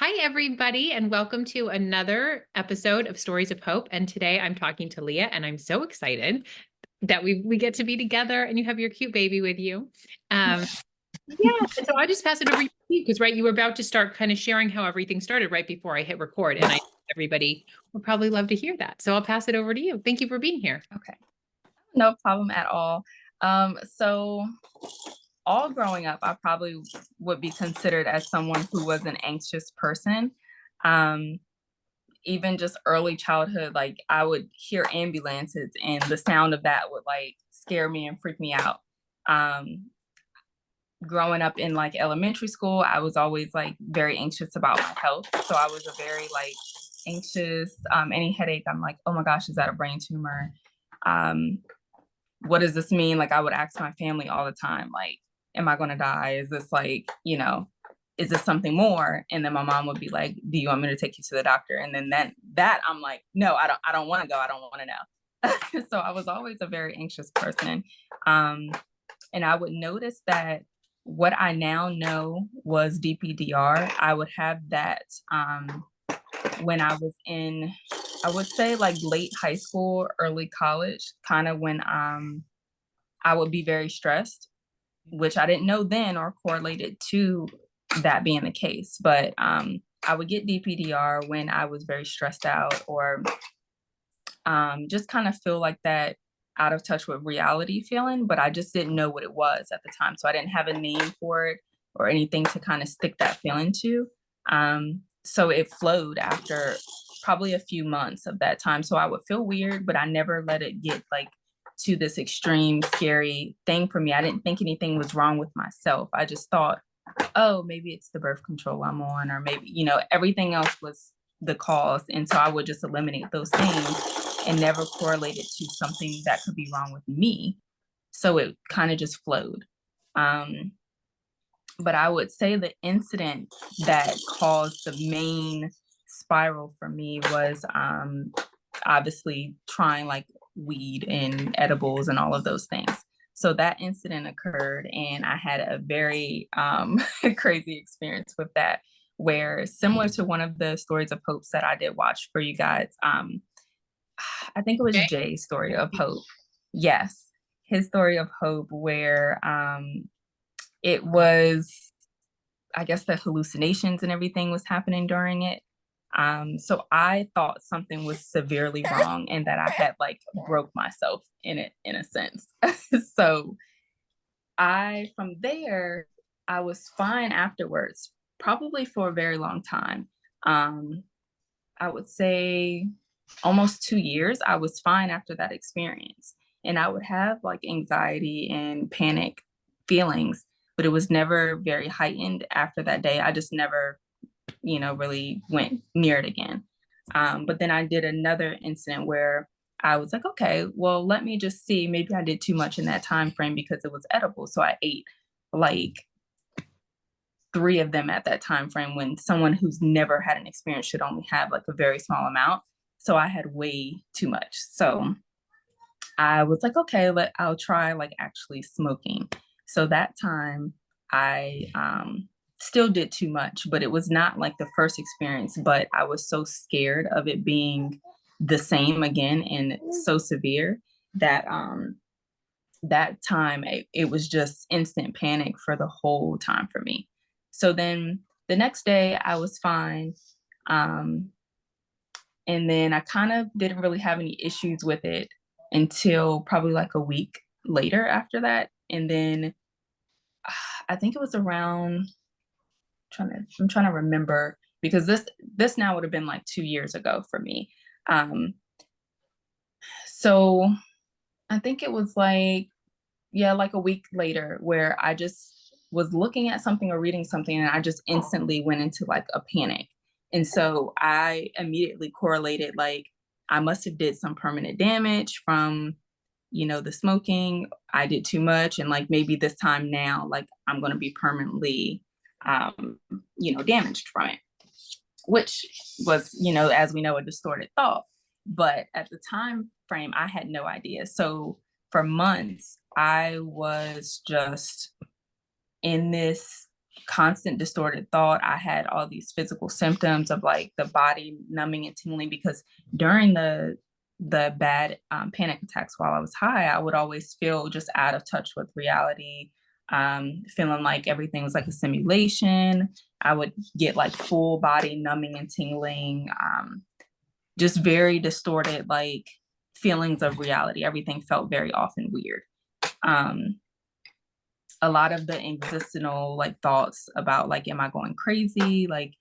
Hi, everybody, and welcome to another episode of Stories of Hope. And today I'm talking to Liah, and I'm so excited that we get to be together and you have your cute baby with you. Um, yeah, and so I'll just pass it over to you because, right, you were about to start kind of sharing how everything started right before I hit record. And I everybody would probably love to hear that. So I'll pass it over to you. Thank you for being here. Okay, no problem at all. So all growing up, I probably would be considered as someone who was an anxious person. Um, Even just early childhood, like I would hear ambulances and the sound of that would like scare me and freak me out. Um, Growing up in like elementary school, I was always like very anxious about my health. So I was a very like anxious, any headache, I'm like, oh my gosh, is that a brain tumor? Um, what does this mean? Like I would ask my family all the time, like, am I going to die? Is this like, is this something more? And then my mom would be like, do you want me to take you to the doctor? And then that I'm like, no, I don't want to go. I don't want to know. So I was always a very anxious person. Um, and I would notice that what I now know was DPDR, I would have that when I was in, I would say like late high school, early college, kind of when I would be very stressed, which I didn't know then or correlated to that being the case. But I would get DPDR when I was very stressed out or just kind of feel like that out of touch with reality feeling, but I just didn't know what it was at the time. So I didn't have a name for it or anything to kind of stick that feeling to. So it flowed after probably a few months of that time. So I would feel weird, but I never let it get like to this extreme, scary thing for me. I didn't think anything was wrong with myself. I just thought, oh, maybe it's the birth control I'm on, or maybe, everything else was the cause. And so I would just eliminate those things and never correlate it to something that could be wrong with me. So it kind of just flowed. Um, but I would say the incident that caused the main spiral for me was obviously trying like weed and edibles and all of those things. So that incident occurred, and I had a very crazy experience with that, where similar to one of the stories of hopes that I did watch for you guys, I think it was Okay. Jay's story of hope. Yes, his story of hope, where it was, I guess, the hallucinations and everything was happening during it. So I thought something was severely wrong and that I had like broke myself in it in a sense. So from there, I was fine afterwards, probably for a very long time. Um, I would say almost 2 years, I was fine after that experience. And I would have like anxiety and panic feelings, but it was never very heightened after that day. I just never, really went near it again. But then I did another incident where I was like, okay, well, let me just see. Maybe I did too much in that time frame because it was edible. So I ate like 3 of them at that time frame when someone who's never had an experience should only have like a very small amount. So I had way too much. So I was like, okay, I'll try like actually smoking. So that time I still did too much, but it was not like the first experience, but I was so scared of it being the same again and so severe that that time it was just instant panic for the whole time for me. So then the next day I was fine. Um, and then I kind of didn't really have any issues with it until probably like a week later after that. And then I think it was around I'm trying to remember because this now would have been like 2 years ago for me. Um, so I think it was like, yeah, like a week later where I just was looking at something or reading something and I just instantly went into like a panic. And so I immediately correlated like I must have did some permanent damage from, the smoking. I did too much and like maybe this time now like I'm going to be permanently damaged from it, which was, as we know, a distorted thought. But at the time frame, I had no idea. So for months, I was just in this constant distorted thought. I had all these physical symptoms of like the body numbing and tingling, because during the bad panic attacks while I was high, I would always feel just out of touch with reality, feeling like everything was like a simulation. I would get like full body numbing and tingling, just very distorted, like feelings of reality. Everything felt very off and weird. A lot of the existential like thoughts about like, am I going crazy? Like,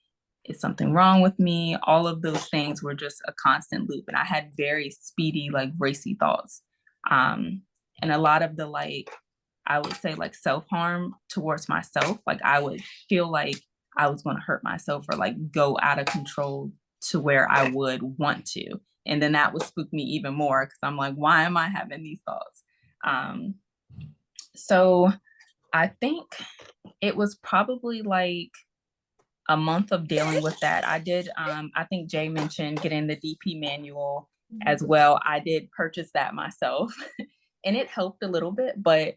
is something wrong with me? All of those things were just a constant loop. And I had very speedy, like racy thoughts. And a lot of the like, I would say like self-harm towards myself. Like I would feel like I was going to hurt myself or like go out of control to where I would want to. And then that would spook me even more, because I'm like, why am I having these thoughts? So I think it was probably like a month of dealing with that. I did, I think Jay mentioned getting the DP manual as well. I did purchase that myself and it helped a little bit, but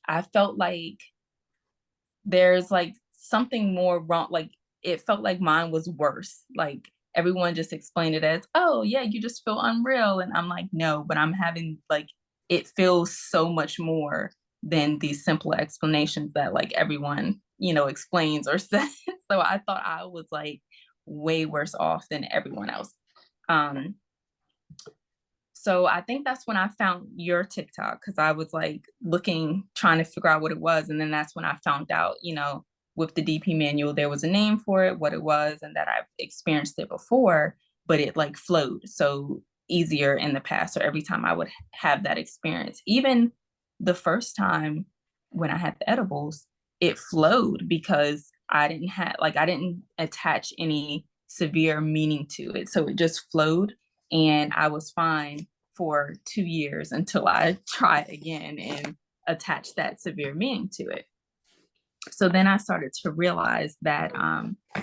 I felt like there's like something more wrong. Like it felt like mine was worse. Like everyone just explained it as, oh yeah, you just feel unreal. And I'm like, no, but I'm having like, it feels so much more than these simple explanations that like everyone, you know, explains or says. So I thought I was like way worse off than everyone else. So I think that's when I found your TikTok, because I was like looking, trying to figure out what it was. And then that's when I found out, you know, with the DP manual, there was a name for it, what it was, and that I've experienced it before, but it like flowed so easier in the past. So every time I would have that experience, even the first time when I had the edibles, it flowed because I didn't attach any severe meaning to it. So it just flowed and I was fine for 2 years until I tried again and attached that severe meaning to it. So then I started to realize that,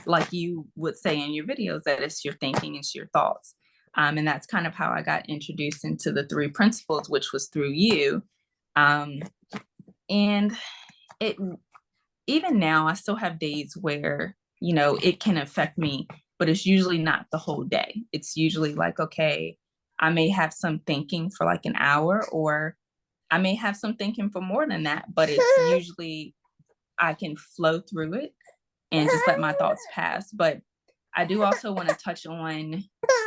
like you would say in your videos, that it's your thinking, it's your thoughts. And that's kind of how I got introduced into the 3 principles, which was through you. And it, even now, I still have days where, you know, it can affect me, but it's usually not the whole day. It's usually like, okay, I may have some thinking for like an hour, or I may have some thinking for more than that, but it's usually I can flow through it and just let my thoughts pass. But I do also want to touch on,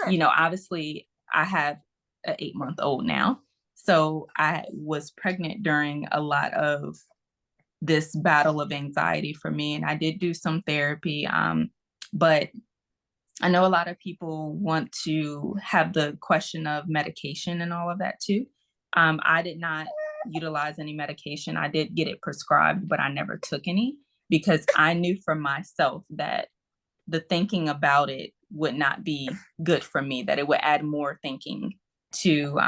you know, obviously I have an 8-month-old now. So I was pregnant during a lot of this battle of anxiety for me. And I did do some therapy. But I know a lot of people want to have the question of medication and all of that too. I did not utilize any medication. I did get it prescribed, but I never took any, because I knew for myself that the thinking about it would not be good for me, that it would add more thinking to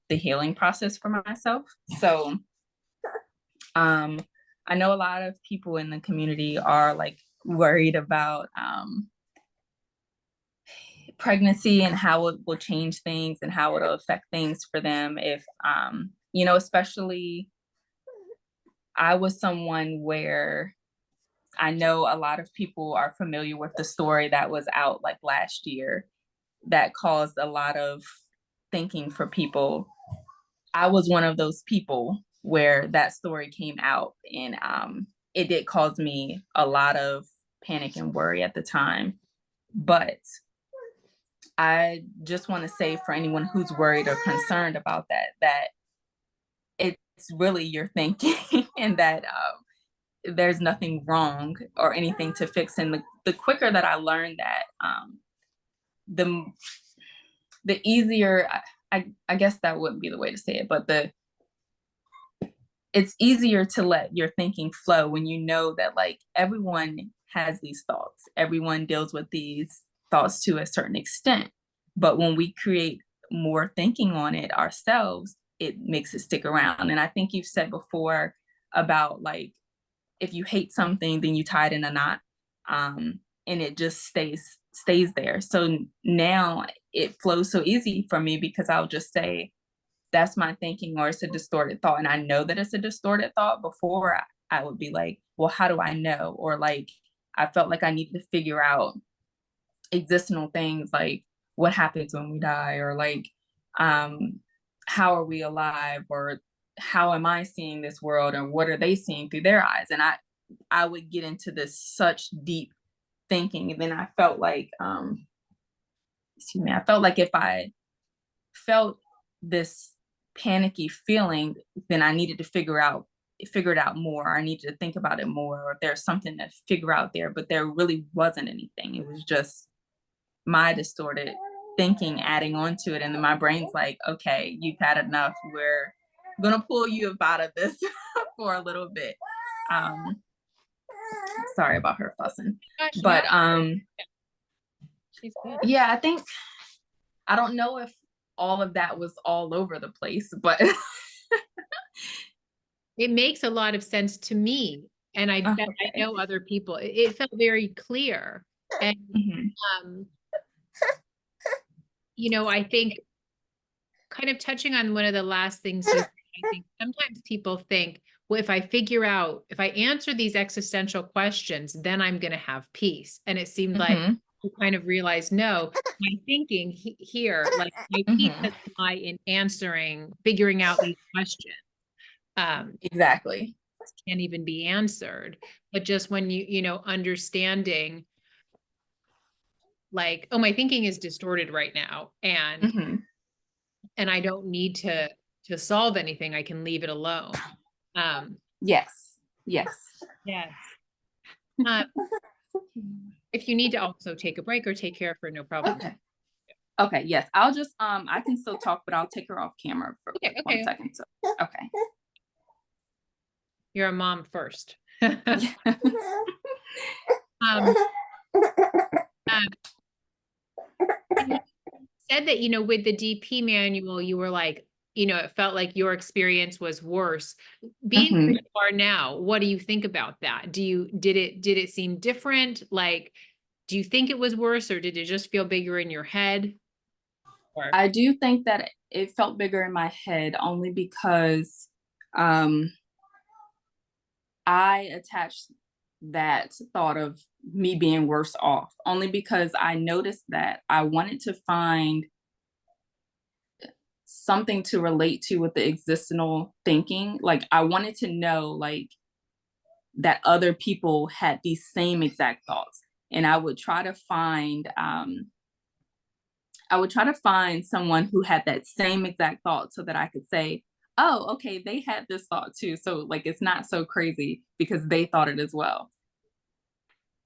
the healing process for myself. So I know a lot of people in the community are like worried about pregnancy and how it will change things and how it'll affect things for them. If, you know, especially I was someone where I know a lot of people are familiar with the story that was out like last year that caused a lot of thinking for people. I was one of those people where that story came out, and it did cause me a lot of panic and worry at the time. But I just want to say, for anyone who's worried or concerned about that, that it's really your thinking and that there's nothing wrong or anything to fix. And the quicker that I learned that, the easier, I guess that wouldn't be the way to say it, but it's easier to let your thinking flow when you know that like everyone has these thoughts. Everyone deals with these thoughts to a certain extent. But when we create more thinking on it ourselves, it makes it stick around. And I think you've said before about like, if you hate something, then you tie it in a knot, and it just stays there. So now it flows so easy for me, because I'll just say, that's my thinking, or it's a distorted thought. And I know that it's a distorted thought before I would be like, well, how do I know? Or like, I felt like I needed to figure out existential things like what happens when we die, or like, um, how are we alive, or how am I seeing this world, and what are they seeing through their eyes? And I would get into this such deep thinking, and then I felt like, excuse me, I felt like if I felt this panicky feeling, then I needed to figure it out more. I needed to think about it more, or if there's something to figure out there, but there really wasn't anything. It was just my distorted thinking adding on to it. And then my brain's like, okay, you've had enough. We're gonna pull you up out of this for a little bit. Sorry about her fussing. Gosh, But no, she's good. yeah, I don't know if all of that was all over the place, but It makes a lot of sense to me, and I bet I okay. know other people. It felt very clear. And Mhm. um, I think kind of touching on one of the last things you said, I think sometimes people think, well, if I answer these existential questions, then I'm going to have peace. And it seemed like Mhm. you kind of realized, no, my thinking here, like my peace Mhm. doesn't lie in figuring out these questions. Exactly. Can't even be answered. But just when understanding, like, oh, my thinking is distorted right now, and Mhm. I don't need to solve anything. I can leave it alone. Um, Yes. Yes. yes. Uh, if you need to also take a break or take care of her, no problem. Okay. Okay. Yes. I'll just I can still talk, but I'll take her off camera for Okay, like one okay. second. So okay. You're a mom first. Yes. um, um, and you said that, with the DP manual, you were like, it felt like your experience was worse. Being where Mhm. you are now, what do you think about that? Did it seem different? Like, do you think it was worse, or did it just feel bigger in your head? Or I do think that it felt bigger in my head only because um I attached that thought of me being worse off only because I noticed that I wanted to find something to relate to with the existential thinking. Like I wanted to know like that other people had these same exact thoughts. And I would try to find someone who had that same exact thought so that I could say, oh, okay, they had this thought too. So like it's not so crazy because they thought it as well.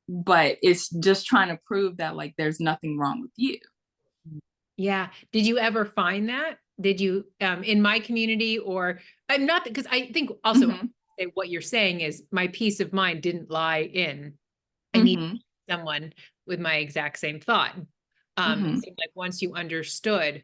But it's just trying to prove that like there's nothing wrong with you. yeah. Did you ever find that? Did you, in my community, or not, because I think also Mhm. what you're saying is my peace of mind didn't lie in, I need Mhm. someone with my exact same thought. It Mhm. seemed like once you understood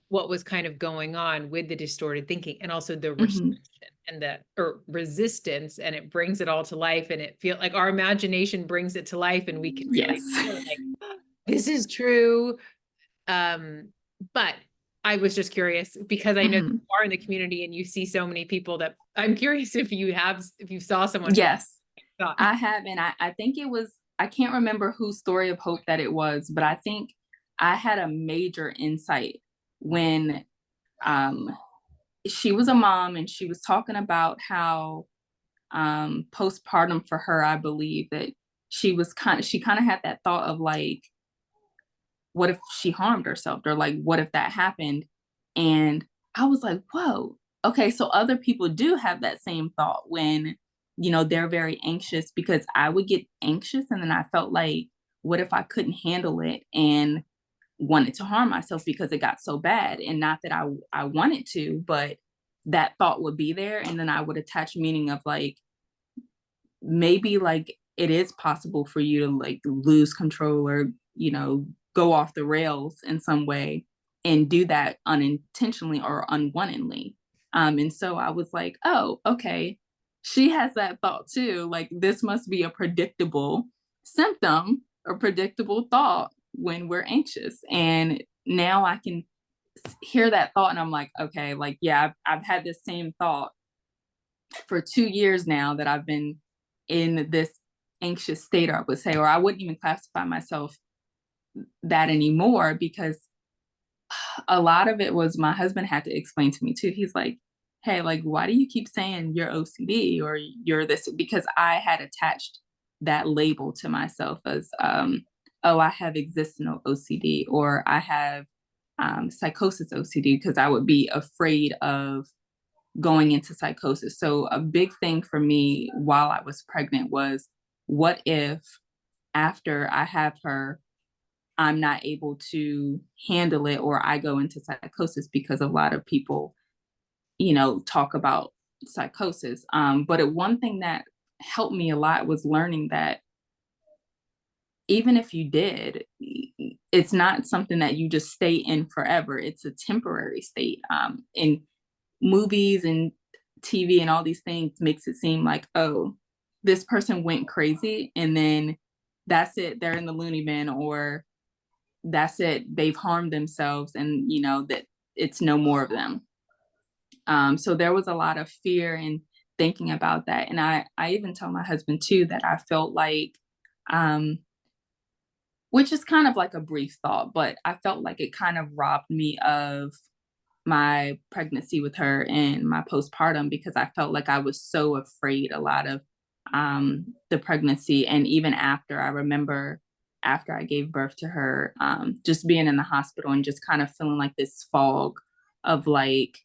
what was kind of going on with the distorted thinking, and also the Mhm. restriction and the or resistance, and it brings it all to life, and it feel like our imagination brings it to life, and we can Yes. really feel like this is true. But I was just curious because I know you Mhm. are in the community and you see so many people, that I'm curious if you saw someone who Yes. thought. I have, and I think it was, I can't remember whose story of hope that it was, but I think I had a major insight when um she was a mom and she was talking about how postpartum for her, I believe that she kind of had that thought of like, what if she harmed herself, or like what if that happened? And I was like, whoa, okay, so other people do have that same thought when they're very anxious, because I would get anxious and then I felt like, what if I couldn't handle it and wanted to harm myself because it got so bad? And not that I wanted to, but that thought would be there, and then I would attach meaning of like, maybe like it is possible for you to like lose control, or go off the rails in some way, and do that unintentionally or unwantedly. And so I was like, oh, okay, she has that thought too. Like this must be a predictable symptom or predictable thought when we're anxious. And now I can hear that thought and I'm like, okay, like yeah, I've had this same thought for 2 years now that I've been in this anxious state, I would say, or I wouldn't even classify myself that anymore, because a lot of it was my husband had to explain to me too. He's like, hey, like, why do you keep saying you're OCD or you're this? Because I had attached that label to myself as, oh, I have existential OCD, or I have psychosis OCD, because I would be afraid of going into psychosis. So a big thing for me while I was pregnant was, what if after I have her, I'm not able to handle it, or I go into psychosis, because a lot of people, talk about psychosis. One thing that helped me a lot was learning that even if you did, it's not something that you just stay in forever. It's a temporary state. In movies and TV and all these things makes it seem like, oh, this person went crazy and then that's it. They're in the loony bin, or that's it. They've harmed themselves, and that it's no more of them. So there was a lot of fear in thinking about that. And I even told my husband too that I felt like, um, which is kind of like a brief thought, but I felt like it kind of robbed me of my pregnancy with her and my postpartum, because I felt like I was so afraid a lot of the pregnancy. And even after, I remember after I gave birth to her, just being in the hospital and just kind of feeling like this fog of like,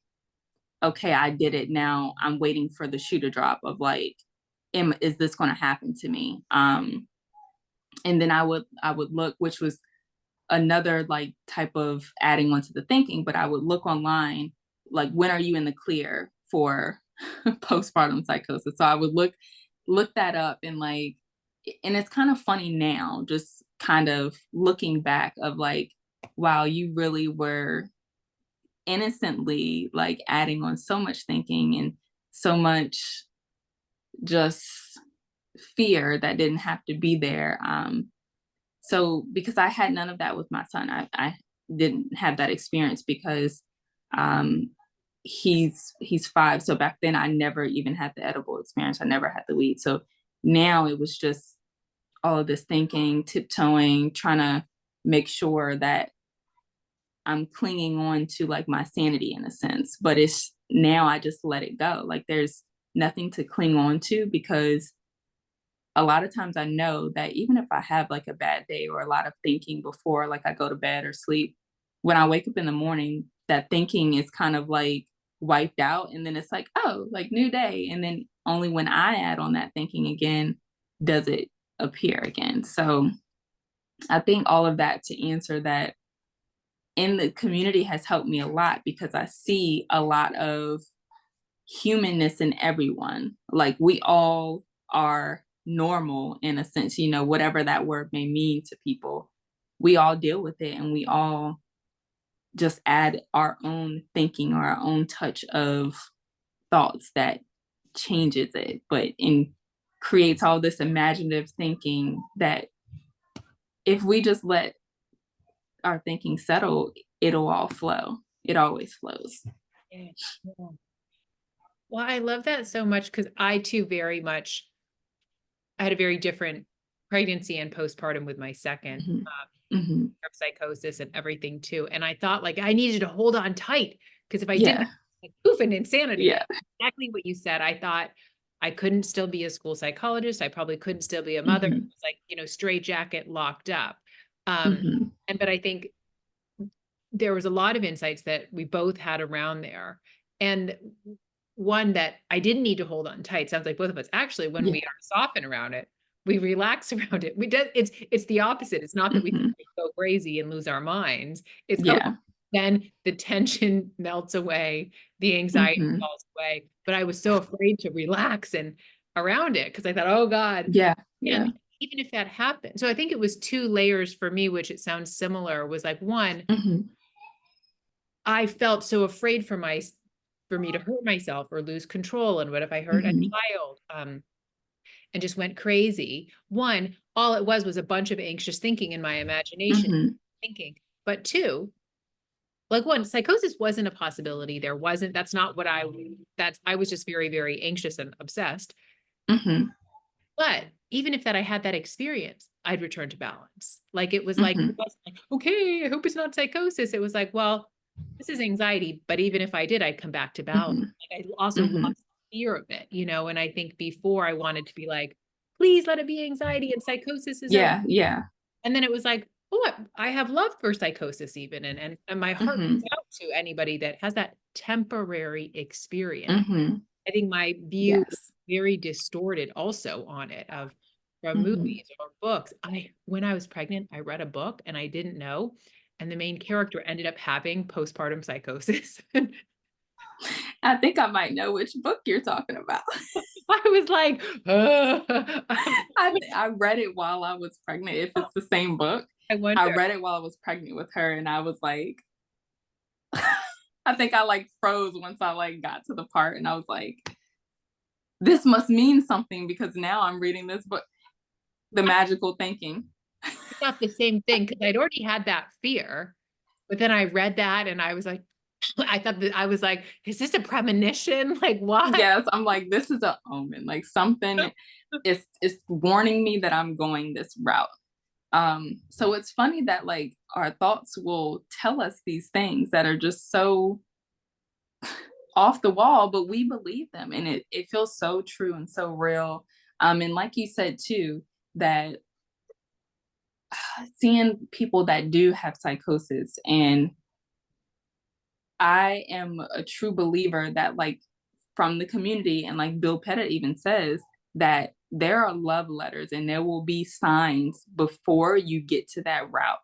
okay, I did it. Now I'm waiting for the shoe to drop of like, is this going to happen to me? And then I would look, which was another like type of adding on to the thinking, but I would look online, like, when are you in the clear for postpartum psychosis? So I would look that up, and like, and it's kind of funny now, just kind of looking back of like, wow, you really were innocently like adding on so much thinking and so much just fear that didn't have to be there. So because I had none of that with my son, I didn't have that experience, because um, he's 5. So back then I never even had the edible experience. I never had the weed. So now it was just all of this thinking, tiptoeing, trying to make sure that I'm clinging on to like my sanity in a sense. But it's now I just let it go. Like there's nothing to cling on to, because a lot of times I know that even if I have like a bad day or a lot of thinking before like I go to bed or sleep, when I wake up in the morning, that thinking is kind of like wiped out. And then it's like, oh, like new day. And then only when I add on that thinking again does it appear again. So I think all of that to answer that in the community has helped me a lot, because I see a lot of humanness in everyone. Like we all are normal in a sense, whatever that word may mean to people. We all deal with it, and we all just add our own thinking or our own touch of thoughts that changes it, but in creates all this imaginative thinking that if we just let our thinking settle, it'll all flow. It always flows. Yeah. Yeah. Well, I love that so much, because I too I had a very different pregnancy and postpartum with my second. Mm-hmm. Mm-hmm. Psychosis and everything too. And I thought like I needed to hold on tight, because if I didn't, Yeah. like poof, and insanity. Yeah. Exactly what you said. I thought I couldn't still be a school psychologist. I probably couldn't still be a mother. Mm-hmm. It's like, straight jacket locked up. Um, Mm-hmm. but I think there was a lot of insights that we both had around there. And one that I didn't need to hold on tight. Sounds like both of us actually, when Yeah. we are soften around it, we relax around it. It's the opposite. It's not that we Mm-hmm. go crazy and lose our minds. It's Yeah. then the tension melts away, the anxiety Mm-hmm. falls away. But I was so afraid to relax and around it, because I thought, oh God. Yeah. And Yeah. even if that happened, so I think it was two layers for me, which it sounds similar, was like, one, Mm-hmm. I felt so afraid for me to hurt myself or lose control. And what if I hurt a Mm-hmm. child? And just went crazy. One, all it was a bunch of anxious thinking in my imagination Mm-hmm. thinking. But two, like one, psychosis wasn't a possibility. There wasn't, that's not what I was just very, very anxious and obsessed. Mhm. But even if that I had that experience, I'd return to balance. Like it was like, it Mhm. wasn't like, okay, I hope it's not psychosis. It was like, well, this is anxiety, but even if I did, I'd come back to balance. Mhm. Like I also Mhm. lost fear of it, and I think before I wanted to be like, please let it be anxiety and psychosis is okay. Yeah, yeah. And then it was like, oh, I have love for psychosis even. And my heart goes Mhm. out to anybody that has that temporary experience. Mhm. I think my view is Yes. very distorted also on it of from Mhm. movies or books. When I was pregnant, I read a book and I didn't know. And the main character ended up having postpartum psychosis. I think I might know which book you're talking about. I was like, I read it while I was pregnant, if it's the same book. I I wonder. read it while I was pregnant with her, and I was like I think I, like, froze once I, like, got to the part, and I was like, "This must mean something because now I'm reading this book." The magical thinking. I thought the same thing because I'd already had that fear. But then I read that and I was like, I thought that I was like, is this a premonition? Like, what? Yes, I'm like, "This is a omen, like, something is warning me that I'm going this route." So it's funny that, like, our thoughts will tell us these things that are just so off the wall, but we believe them, and it feels so true and so real. And like you said too, that seeing people that do have psychosis, and I am a true believer that, like, from the community, and like Bill Pettit even says that there are love letters and there will be signs before you get to that route.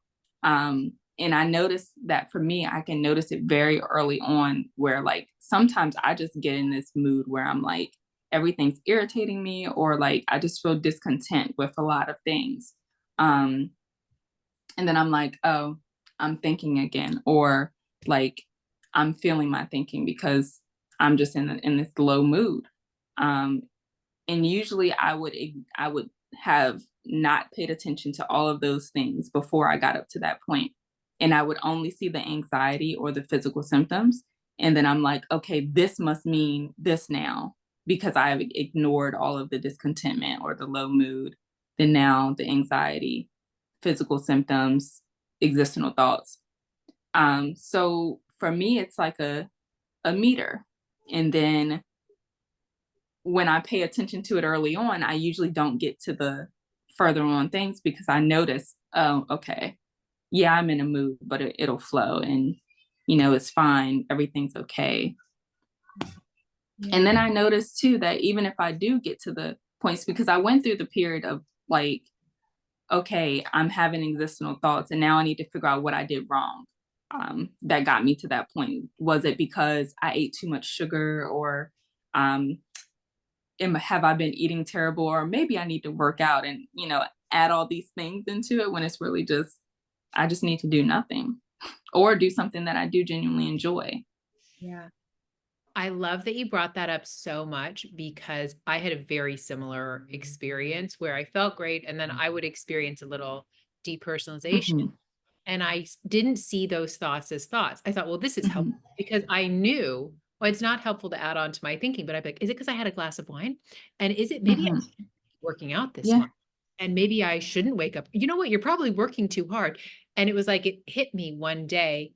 And I noticed that for me, I can notice it very early on where, like, sometimes I just get in this mood where I'm like, everything's irritating me, or like I just feel discontent with a lot of things. Um, and then I'm like, oh, I'm thinking again, or like I'm feeling my thinking because I'm just in this low mood. Um, and usually I would have not paid attention to all of those things before I got up to that point, and I would only see the anxiety or the physical symptoms, and then I'm like, okay, this must mean this now because I've ignored all of the discontentment or the low mood. Then now the anxiety, physical symptoms, existential thoughts. So for me, it's like a meter. And then when I pay attention to it early on, I usually don't get to the further on things because I notice, oh, okay, yeah, I'm in a mood, but it'll flow, and, it's fine. Everything's okay. And Yeah. then I noticed too that even if I do get to the points, because I went through the period of like, okay, I'm having existential thoughts, and now I need to figure out what I did wrong. That got me to that point. Was it because I ate too much sugar, or um, have I been eating terrible, or maybe I need to work out and add all these things into it when it's really just I just need to do nothing or do something that I do genuinely enjoy. Yeah. I love that you brought that up so much because I had a very similar experience where I felt great and then I would experience a little depersonalization. Hmm. And didn't see those thoughts as thoughts. I thought, well, this is helpful Hmm. because I knew, well, it's not helpful to add on to my thinking, but I'd be like, is it because I had a glass of wine? And is it maybe I Hmm. shouldn't be working out this Yeah. month? And maybe I shouldn't wake up. You know what? You're probably working too hard. And it was like it hit me one day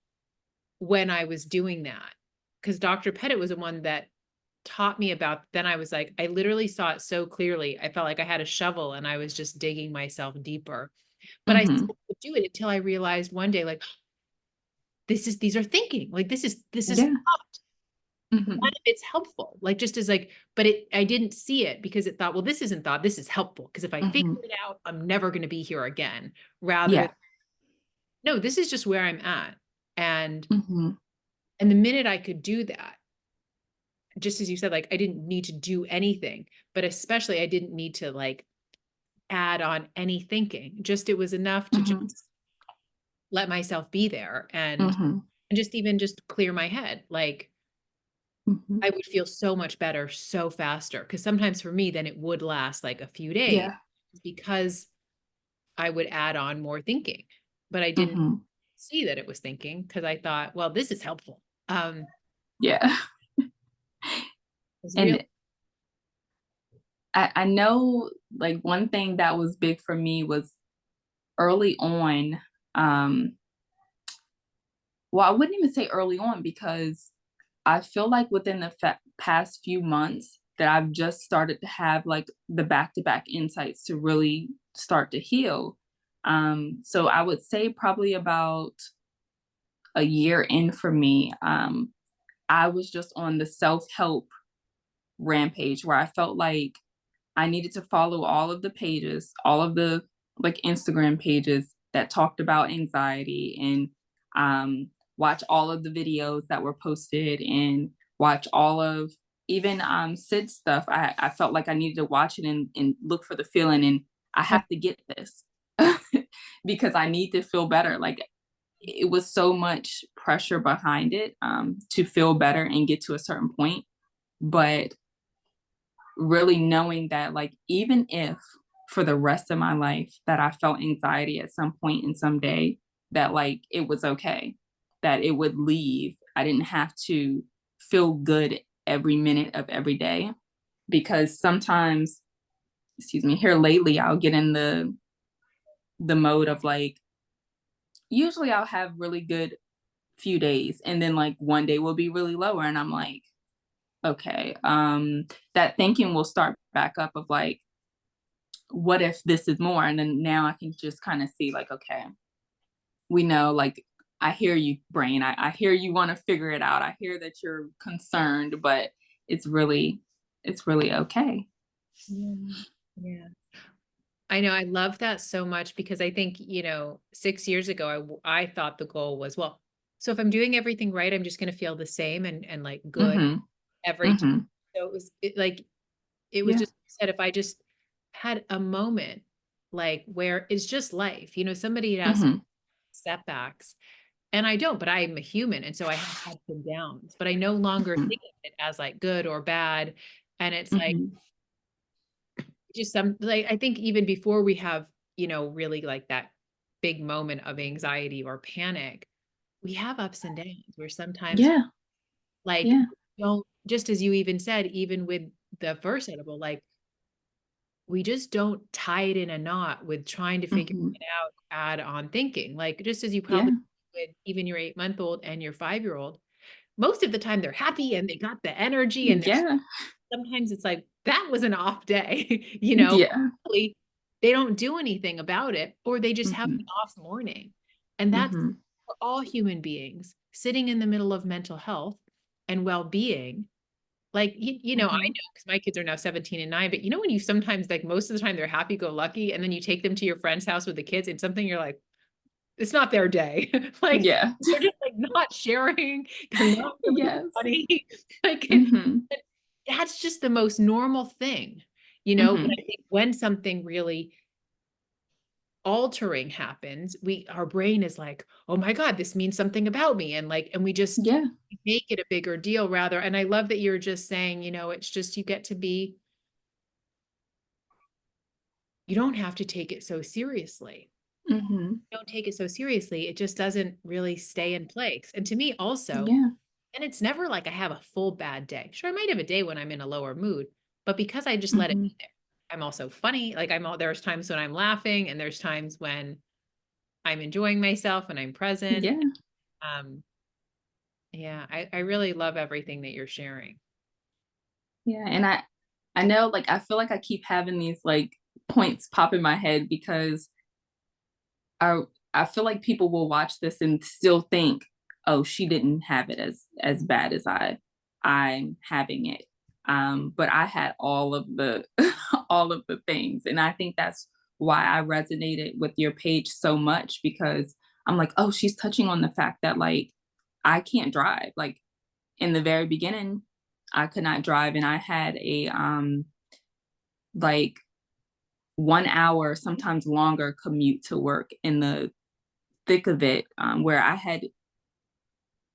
when I was doing that. Because Dr. Pettit was the one that taught me about, then I was like, I literally saw it so clearly. I felt like I had a shovel and I was just digging myself deeper. But I Hmm. still would do it until I realized one day, like, these are thinking, like this is Yeah. thought. Hmm. It's helpful, like just as like, but I didn't see it because it thought, well, this isn't thought, this is helpful. Because if I figure Hmm. it out, I'm never going to be here again. Rather, Yeah. no, this is just where I'm at. And Hmm. and the minute I could do that, just as you said, like I didn't need to do anything, but especially I didn't need to like add on any thinking. Just it was enough to just Hmm. let myself be there Hmm. and just even just clear my head. Like Hmm. I would feel so much better so faster. Because sometimes for me, then it would last like a few days Yeah. because I would add on more thinking, but I didn't Hmm. see that it was thinking because I thought, well, this is helpful. Yeah. It's real. And I know like one thing that was big for me was early on. Well, I wouldn't even say early on because I feel like within the past few months that I've just started to have like the back-to-back insights to really start to heal. So I would say probably about a year in for me, I was just on the self-help rampage where I felt like I needed to follow all of the pages, all of the like Instagram pages that talked about anxiety and watch all of the videos that were posted and watch all of even Sid stuff. I felt like I needed to watch it and look for the feeling and I have to get this because I need to feel better. Like it was so much pressure behind it to feel better and get to a certain point. But really knowing that like even if for the rest of my life that I felt anxiety at some point in some day, that like it was okay, that it would leave. I didn't have to feel good every minute of every day because sometimes, excuse me, here lately I'll get in the mode of like usually I'll have really good few days and then like one day will be really lower and I'm like okay, that thinking will start back up of like what if this is more? And then now I can just kind of see like, okay, we know, like, I hear you, brain. I hear you want to figure it out. I hear that you're concerned, but it's really, it's really okay. Yeah. Yeah. I know. I love that so much because I think, 6 years ago, I thought the goal was, well, so if I'm doing everything right, I'm just going to feel the same and like good Mm-hmm. every time. Mm-hmm. So it was Yeah. just said, if I just had a moment like where it's just life, somebody had asked Mm-hmm. setbacks and I don't, but I'm a human. And so I have ups and downs, but I no longer Mm-hmm. think of it as like good or bad. And it's like, Mm-hmm. just some like I think even before we have, really like that big moment of anxiety or panic, we have ups and downs where sometimes Yeah. like Yeah. don't just as you even said, even with the first edible, like we just don't tie it in a knot with trying to figure Mm-hmm. it out, add on thinking. Like just as you Yeah. probably with even your 8-month-old and your 5-year-old, most of the time they're happy and they got the energy and they're Yeah. sometimes it's like, that was an off day, Yeah. really, they don't do anything about it, or they just have Mm-hmm. an off morning. And that's Mm-hmm. for all human beings sitting in the middle of mental health and well-being. Like, I Mm-hmm. know because my kids are now 17 and 9, but when you sometimes like most of the time they're happy-go-lucky, and then you take them to your friend's house with the kids and something you're like, it's not their day. Like Yeah. they're just like not sharing, they're not really Yes. funny. Like Mm-hmm. that's just the most normal thing, but Mm-hmm. I think when something really altering happens, our brain is like, oh my God, this means something about me. And we just Yeah. make it a bigger deal rather. And I love that you're just saying, it's just you get to be, you don't have to take it so seriously. Mm-hmm. Don't take it so seriously. It just doesn't really stay in place. And to me also, Yeah. and it's never like I have a full bad day. Sure, I might have a day when I'm in a lower mood, but because I just let it Mm-hmm. be there. I'm also funny. Like there's times when I'm laughing and there's times when I'm enjoying myself and I'm present. Yeah. Um, yeah, I really love everything that you're sharing. Yeah. And I know like I feel like I keep having these like points pop in my head because I I feel like people will watch this and still think, oh, she didn't have it as bad as I'm having it. But I had all of the all of the things. And I think that's why I resonated with your page so much because I'm like, oh, she's touching on the fact that like I can't drive. Like in the very beginning, I could not drive and I had a like 1 hour, sometimes longer commute to work in the thick of it, where I had,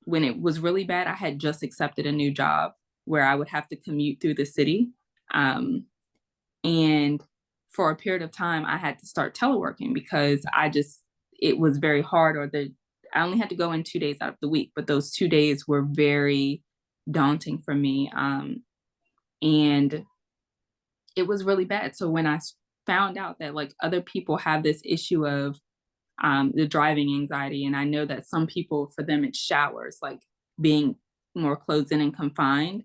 when it was really bad, I had just accepted a new job where I would have to commute through the city. Um, and for a period of time, I had to start teleworking because it was very hard or I only had to go in 2 days out of the week, but those 2 days were very daunting for me. And it was really bad. So when found out that like other people have this issue of the driving anxiety, and I know that some people, for them, it's showers, like being more closed in and confined.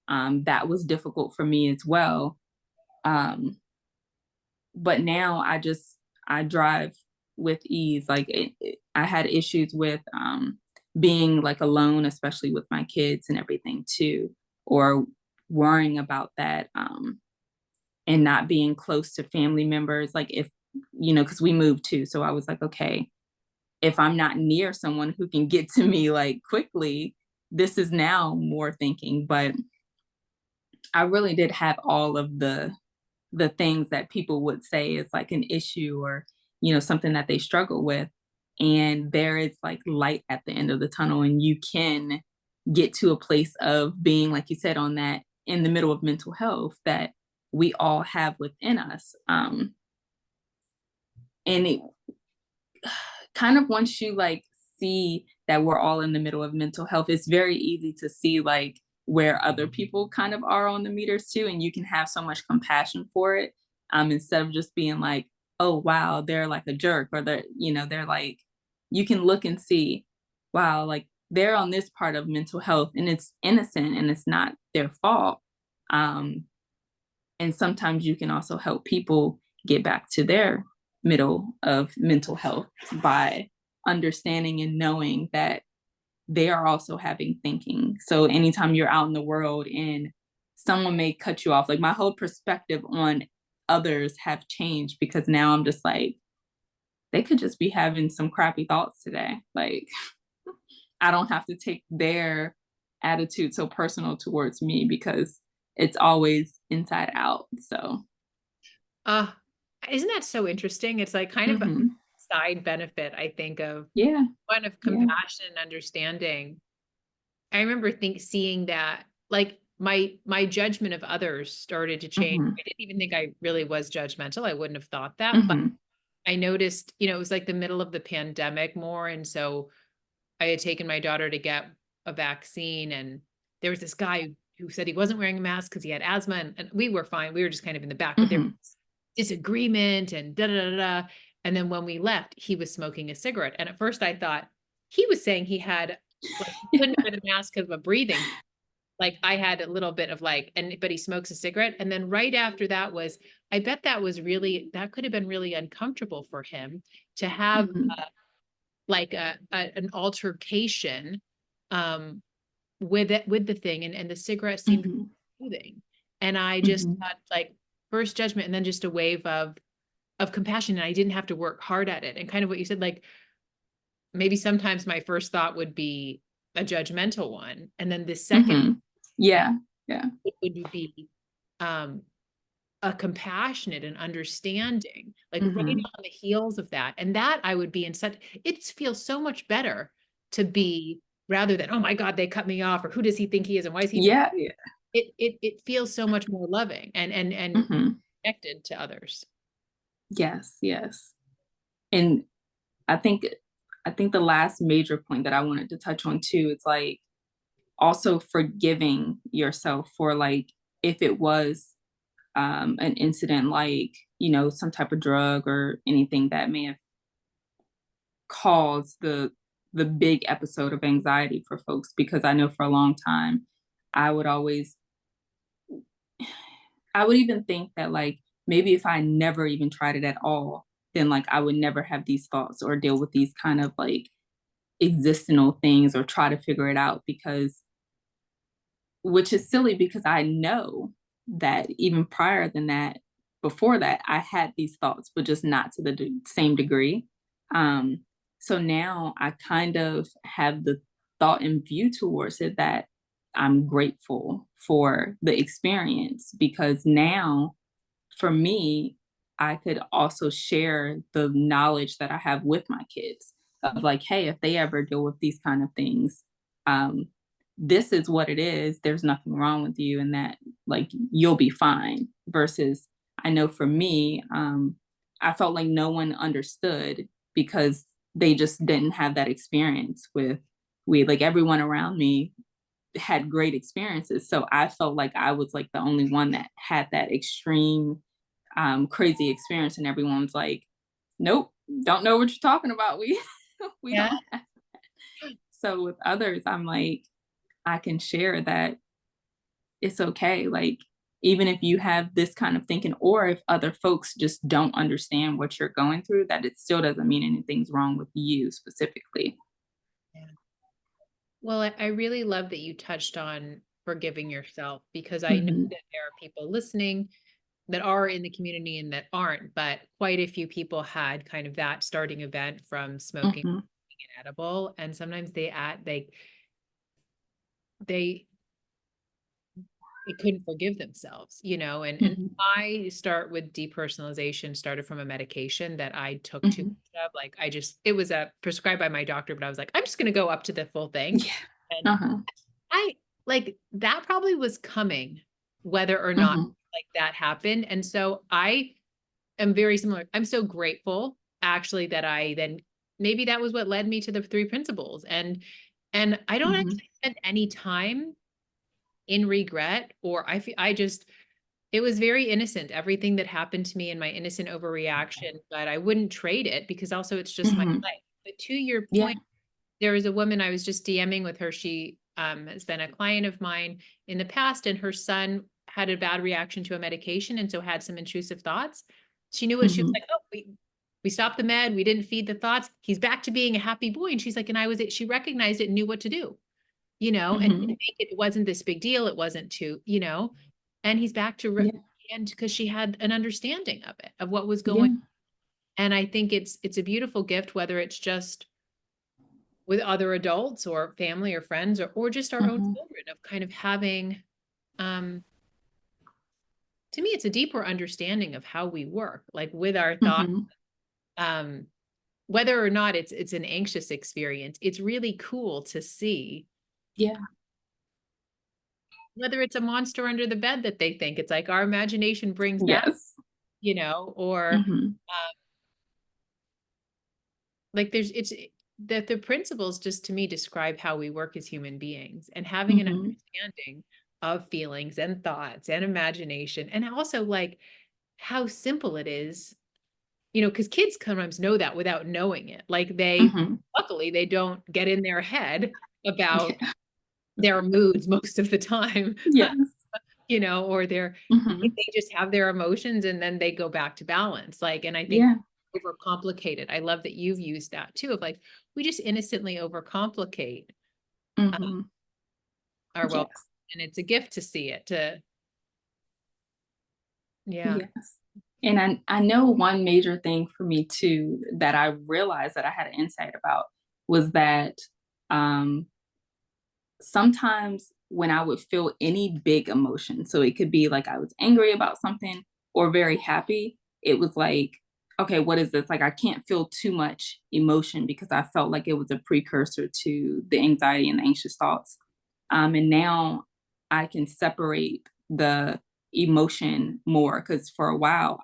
That was difficult for me as well. But now I drive with ease. Like I had issues with being like alone, especially with my kids and everything too, or worrying about that. And not being close to family members. Like if, because we moved too. So I was like, okay, if I'm not near someone who can get to me like quickly, this is now more thinking. But I really did have all of the things that people would say is like an issue, or, something that they struggle with. And there is like light at the end of the tunnel, and you can get to a place of being, like you said, on that in the middle of mental health that we all have within us. And it kind of, once you like see that we're all in the middle of mental health, it's very easy to see like where other people kind of are on the meters too. And you can have so much compassion for it, instead of just being like, oh, wow, they're like a jerk, or they're like, you can look and see, wow, like they're on this part of mental health and it's innocent and it's not their fault. And sometimes you can also help people get back to their middle of mental health by understanding and knowing that they are also having thinking. So anytime you're out in the world and someone may cut you off, like my whole perspective on others have changed, because now I'm just like, they could just be having some crappy thoughts today. Like I don't have to take their attitude so personal towards me, because it's always inside out. So Uh, isn't that so interesting? It's like kind of a mhm. side benefit, I think, of Yeah, one of yeah. compassion and understanding. I remember seeing that like my judgment of others started to change. Mhm, I didn't even think I really was judgmental. I wouldn't have thought that, but mhm, I noticed, it was like the middle of the pandemic more. And so I had taken my daughter to get a vaccine, and there was this guy who said he wasn't wearing a mask because he had asthma, and we were fine. We were just kind of in the back, but there mhm. was disagreement and da da da da. And then when we left, he was smoking a cigarette. And at first I thought he was saying he had like he couldn't wear the mask because of a breathing. Like I had a little bit of like, but he smokes a cigarette. And then right after that was, I bet that could have been really uncomfortable for him to have Mhm, like an altercation with it, with the thing. And the cigarette seemed mhm, soothing. And I just mhm. thought like first judgment and then just a wave of compassion. And I didn't have to work hard at it. And kind of what you said, like maybe sometimes my first thought would be a judgmental one. And then the second Mhm. Yeah, yeah. would be um a compassionate and understanding, like right Mhm. on the heels of that. And that I would be in such, it feels so much better to be, rather than, oh my God, they cut me off, or who does he think he is and why is he doing Yeah, yeah. it feels so much more loving and Mhm. connected to others. Yes, yes. And I think I think the last major point that I wanted to touch on too, it's like also forgiving yourself for like, if it was an incident like, some type of drug or anything that may have caused the big episode of anxiety for folks, because I know for a long time I would always I would even think that like maybe if I never even tried it at all, then like I would never have these thoughts or deal with these kind of like existential things or try to figure it out, because which is silly, because I know that even prior than that, before that, I had these thoughts, but just not to the same degree. Um, so now I kind of have the thought and view towards it that I'm grateful for the experience, because now for me, I could also share the knowledge that I have with my kids of like, hey, if they ever deal with these kind of things, um, this is what it is. There's nothing wrong with you, and that like you'll be fine. Versus, I know for me, I felt like no one understood, because they just didn't have that experience with weed. Like everyone around me had great experiences. So I felt like I was like the only one that had that extreme, crazy experience. And everyone's like, nope, don't know what you're talking about. We Yeah. don't have. So with others, I'm like, I can share that it's okay. Like, even if you have this kind of thinking, or if other folks just don't understand what you're going through, that it still doesn't mean anything's wrong with you specifically. Yeah. Well, I really love that you touched on forgiving yourself because I know Hmm. that there are people listening that are in the community and that aren't, but quite a few people had kind of that starting event from smoking Hmm. an edible. And sometimes they they couldn't forgive themselves, and Hmm. I start with depersonalization, started from a medication that I took too Hmm. much of. Like it was prescribed by my doctor, but I was like, I'm just gonna go up to the full thing. Yeah. And Uh-huh. I like that probably was coming, whether or not Hmm. like that happened. And so I am very similar. I'm so grateful actually that I then maybe that was what led me to the three principles. And I don't Hmm. actually spend any time in regret, or I just it was very innocent, everything that happened to me and my innocent overreaction, but I wouldn't trade it because also it's just my Hmm. life. But to your Yeah. point, there was a woman I was just DMing with her. She has been a client of mine in the past, and her son had a bad reaction to a medication and so had some intrusive thoughts. She knew it. She was Hmm. like, "Oh, we stopped the med. We didn't feed the thoughts. He's back to being a happy boy." And she's like, and she recognized it and knew what to do, and Hmm. didn't make it wasn't this big deal. It wasn't too, and he's back to Yeah. and because she had an understanding of it, of what was going. Yeah. And I think it's a beautiful gift, whether it's just with other adults or family or friends or just our own Hmm. children, of kind of having, um to me it's a deeper understanding of how we work, like with our thoughts, Hmm. um whether or not it's an anxious experience. It's really cool to see Yeah. whether it's a monster under the bed that they think it's like our imagination brings that, Yes. or Hmm. like there's it's that the principles just to me describe how we work as human beings, and having an Hmm. understanding of feelings and thoughts and imagination, and also like how simple it is, because kids sometimes know that without knowing it. Like Hmm. luckily they don't get in their head about Yeah. their moods most of the time, Yes. or Hmm. they just have their emotions and then they go back to balance. Like, and I think Yeah. overcomplicated. I love that you've used that too, of like, we just innocently overcomplicate uh, Hmm. our well, Yes. and it's a gift to see it, yeah. Yes. And I know one major thing for me too that I realized that I had an insight about was that, um, sometimes when I would feel any big emotion, so it could be like I was angry about something or very happy, it was like, okay, what is this? Like, I can't feel too much emotion because I felt like it was a precursor to the anxiety and the anxious thoughts. And now I can separate the emotion more because for a while,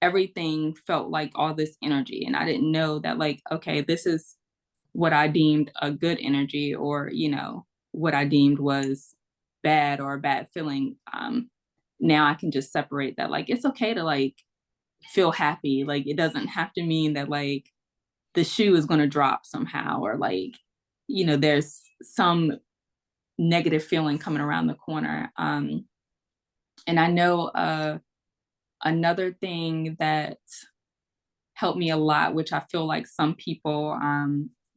everything felt like all this energy. And I didn't know that, like, okay, this is what I deemed a good energy, or, what I deemed was bad or a bad feeling. Now I can just separate that. Like, it's okay to like feel happy. Like, it doesn't have to mean that like the shoe is going to drop somehow, or like, there's some negative feeling coming around the corner. And I know, another thing that helped me a lot, which I feel like some people,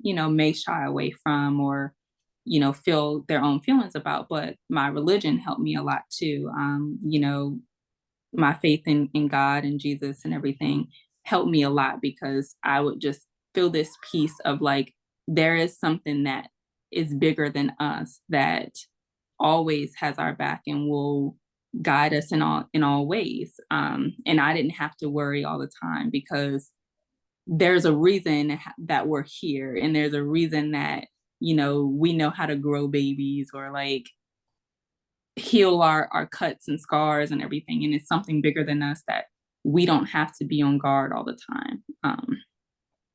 may shy away from, or, feel their own feelings about. But my religion helped me a lot too. My faith in God and Jesus and everything helped me a lot because I would just feel this piece of like, there is something that is bigger than us that always has our back and will guide us in all ways. And I didn't have to worry all the time because there's a reason that we're here, and there's a reason that we know how to grow babies, or like heal our cuts and scars and everything, and it's something bigger than us that we don't have to be on guard all the time.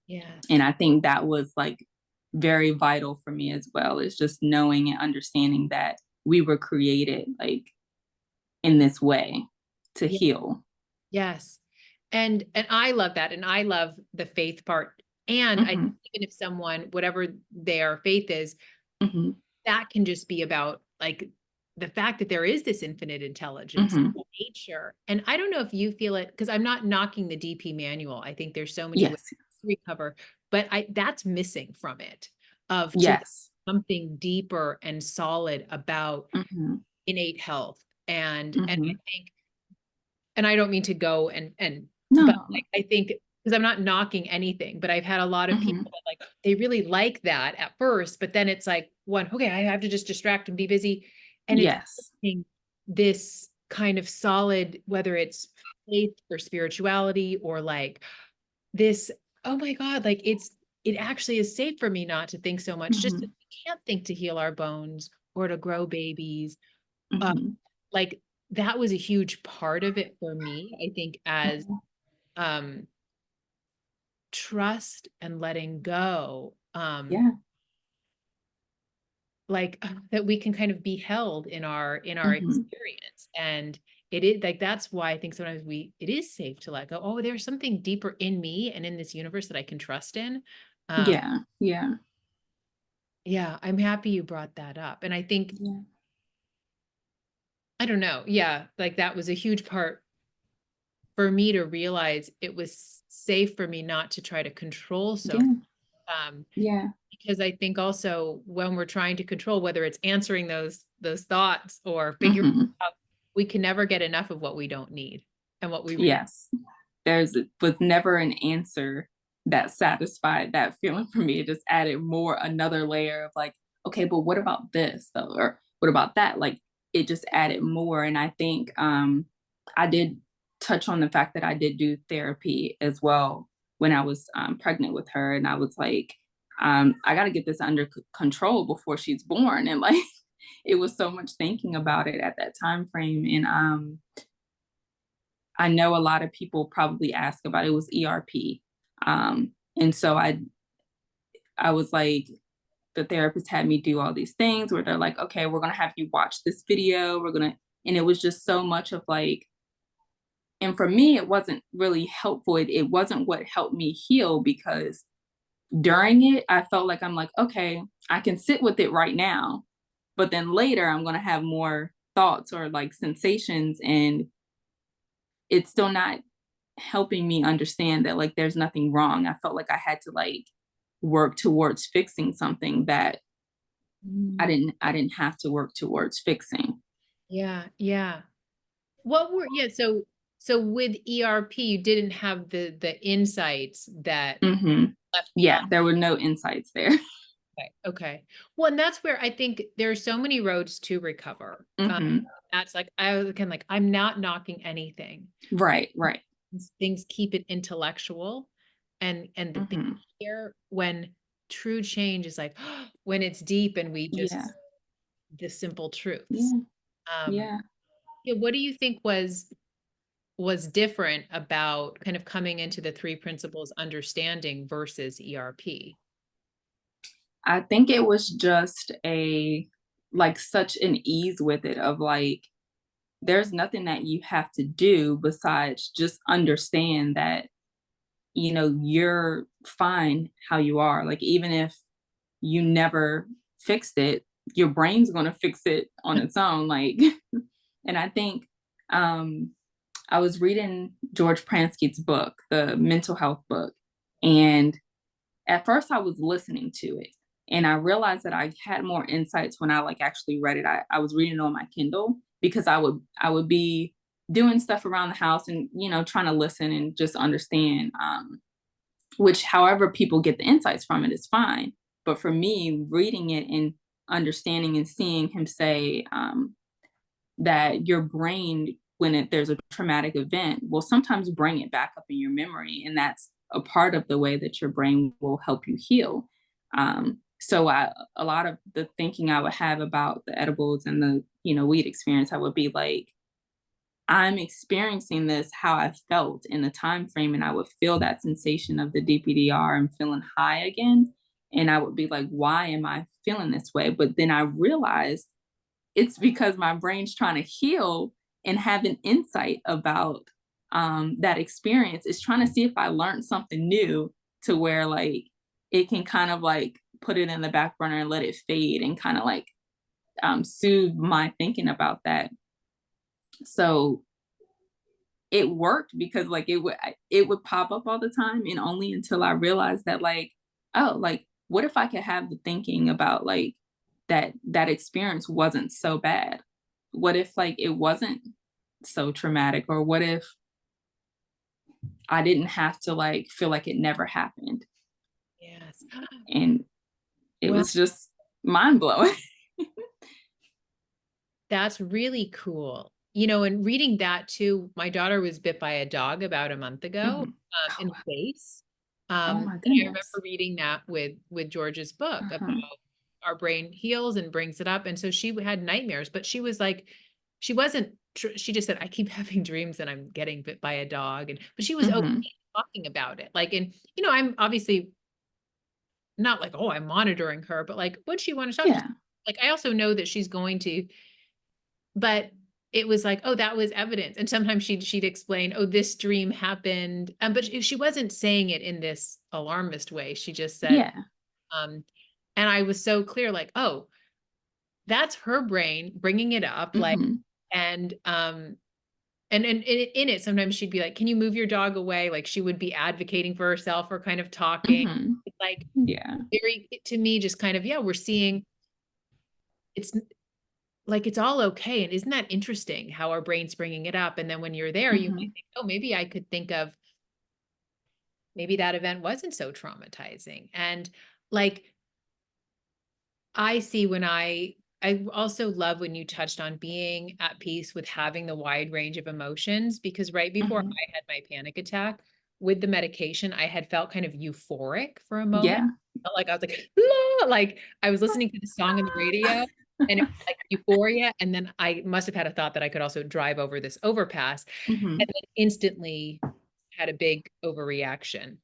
Yes. And I think that was like very vital for me as well. It's just knowing and understanding that we were created like in this way to Yeah. heal. Yes. And I love that. And I love the faith part. And I Mm-hmm. think even if someone, whatever their faith is, Mm-hmm. that can just be about like the fact that there is this infinite intelligence Mm-hmm. in nature. And I don't know if you feel it, because I'm not knocking the DP manual. I think there's so many ways Yes. to recover, but that's missing from it of to Yes. something deeper and solid about Mm-hmm. innate health. And I Mm-hmm. think, and I don't mean to go but No. I think, because I'm not knocking anything, but I've had a lot of Mm-hmm. people that like they really like that at first, but then it's like one, okay, I have to just distract and be busy. And it's Yes. missing this kind of solid, whether it's faith or spirituality or like this, oh my God, like it actually is safe for me not to think so much. Just Mm-hmm. that we can't think to heal our bones or to grow babies. Uh, Mm-hmm. like that was a huge part of it for me, I think, as um trust and letting go, Yeah. like that we can kind of be held in our Mm-hmm. experience. And it is like that's why I think sometimes it is safe to let go. Oh, there's something deeper in me and in this universe that I can trust in. um Yeah. Yeah. yeah, I'm happy you brought that up. And I think, Yeah. I don't know, yeah, like that was a huge part for me to realize it was safe for me not to try to control so Yeah. um Yeah. because I think also when we're trying to control, whether it's answering those thoughts or figuring Mm-hmm. out, we can never get enough of what we don't need and what we really. Yes. Was never an answer that satisfied that feeling for me. It just added more another layer of like, okay, but what about this though? Or what about that? Like it just added more. And I think I did touch on the fact that I did do therapy as well when I was pregnant with her. And I was like, I got to get this under control before she's born. And like, it was so much thinking about it at that time frame. And I know a lot of people probably ask about it, was ERP. And so I was like, the therapist had me do all these things where they're like, okay, we're gonna have you watch this video. And it was just so much of like, and for me, it wasn't really helpful. It wasn't what helped me heal because during it, I felt like I'm like, okay, I can sit with it right now, but then later I'm gonna have more thoughts or like sensations, and it's still not helping me understand that like there's nothing wrong. I felt like I had to like work towards fixing something that Mm. I didn't have to work towards fixing. Yeah, yeah. What were, yeah, so with ERP, you didn't have the insights that Hmm. left Yeah, behind. there were no insights there. Okay. Okay. Well, and that's where I think there are so many roads to recover. Hmm. That's like I can like I'm not knocking anything. Right, right. Things keep it intellectual, and the big Hmm. here when true change is like when it's deep and we Yeah, just the simple truths. yeah, Um, yeah. yeah, what do you think was different about kind of coming into the three principles understanding versus ERP? I think it was just a like such an ease with it of like there's nothing that you have to do besides just understand that you're fine how you are. Like even if you never fixed it, your brain's going to fix it on its own. Like, and I think um, I was reading George Pransky's book, the mental health book, and at first I was listening to it, and I realized that I had more insights when I like actually read it. I was reading it on my Kindle because I would be doing stuff around the house and trying to listen and just understand. Which however people get the insights from it is fine. But for me, reading it and understanding and seeing him say that your brain, when there's a traumatic event, will sometimes bring it back up in your memory. And that's a part of the way that your brain will help you heal. So a lot of the thinking I would have about the edibles and the weed experience, I would be like, I'm experiencing this how I felt in the time frame, and I would feel that sensation of the DPDR and feeling high again, and I would be like, "Why am I feeling this way?" But then I realized it's because my brain's trying to heal and have an insight about, that experience. It's trying to see if I learned something new to where, like, it can kind of, like, put it in the back burner and let it fade and kinda, like, soothe my thinking about that. So it worked because, like, it would pop up all the time, and only until I realized that, like, oh, like, what if I could have the thinking about, like, that experience wasn't so bad? What if, like, it wasn't so traumatic? Or what if I didn't have to, like, feel like it never happened? Yes. And it Well, was just mind blowing. that's really cool. You know, and reading that too, my daughter was bit by a dog about a month ago, Mhm. in the face. Oh my And I remember goodness. reading that with George's book about Uh-huh. our brain heals and brings it up. And so she had nightmares, but she was like, she wasn't, she just said, I keep having dreams and I'm getting bit by a dog. And, but she was okay Mhm. talking about it. Like, and, you know, I'm obviously not like, oh, I'm monitoring her, but like, would she want to talk to, Yeah. like, I also know that she's going to, but it was like, oh, that was evidence. And sometimes she'd explain, oh, this dream happened. But she wasn't saying it in this alarmist way. She just said, Yeah. um, and I was so clear, like, oh, that's her brain bringing it up, like, Mhm. and and in it, sometimes she'd be like, "Can you move your dog away?" Like she would be advocating for herself or kind of talking. Mhm. It's like Yeah. very to me, just kind of, yeah, we're seeing it's like it's all okay. And isn't that interesting how our brain's bringing it up? And then when you're there, you might Mhm. think, oh, maybe I could think of maybe that event wasn't so traumatizing. And like I see when I also love when you touched on being at peace with having the wide range of emotions, because right before Mhm. I had my panic attack with the medication, I had felt kind of euphoric for a moment. Yeah. Felt like I was like, "La," like I was listening to the song on the radio and it was like euphoria. And then I must have had a thought that I could also drive over this overpass and Mhm. then instantly had a big overreaction.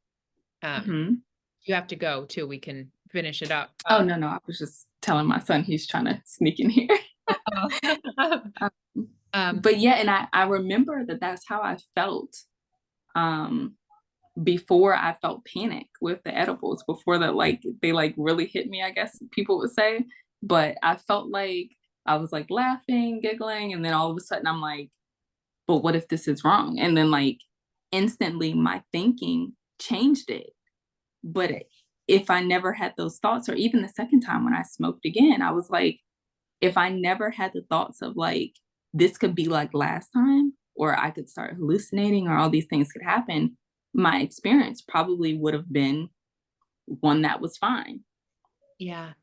Um, Mhm. you have to go too. We can finish it up. Oh, no, no, I was just telling my son he's trying to sneak in here. Um, Um, but yeah, and I remember that that's how I felt, um, before I felt panic with the edibles, before that, like, they, like, really hit me, I guess people would say. But I felt like I was, like, laughing, giggling, and then all of a sudden I'm like, "But what if this is wrong?" And then, like, instantly my thinking changed it. But if I never had those thoughts, or even the second time when I smoked again, I was like, if I never had the thoughts of like, this could be like last time, or I could start hallucinating, or all these things could happen, my experience probably would have been one that was fine. yeah.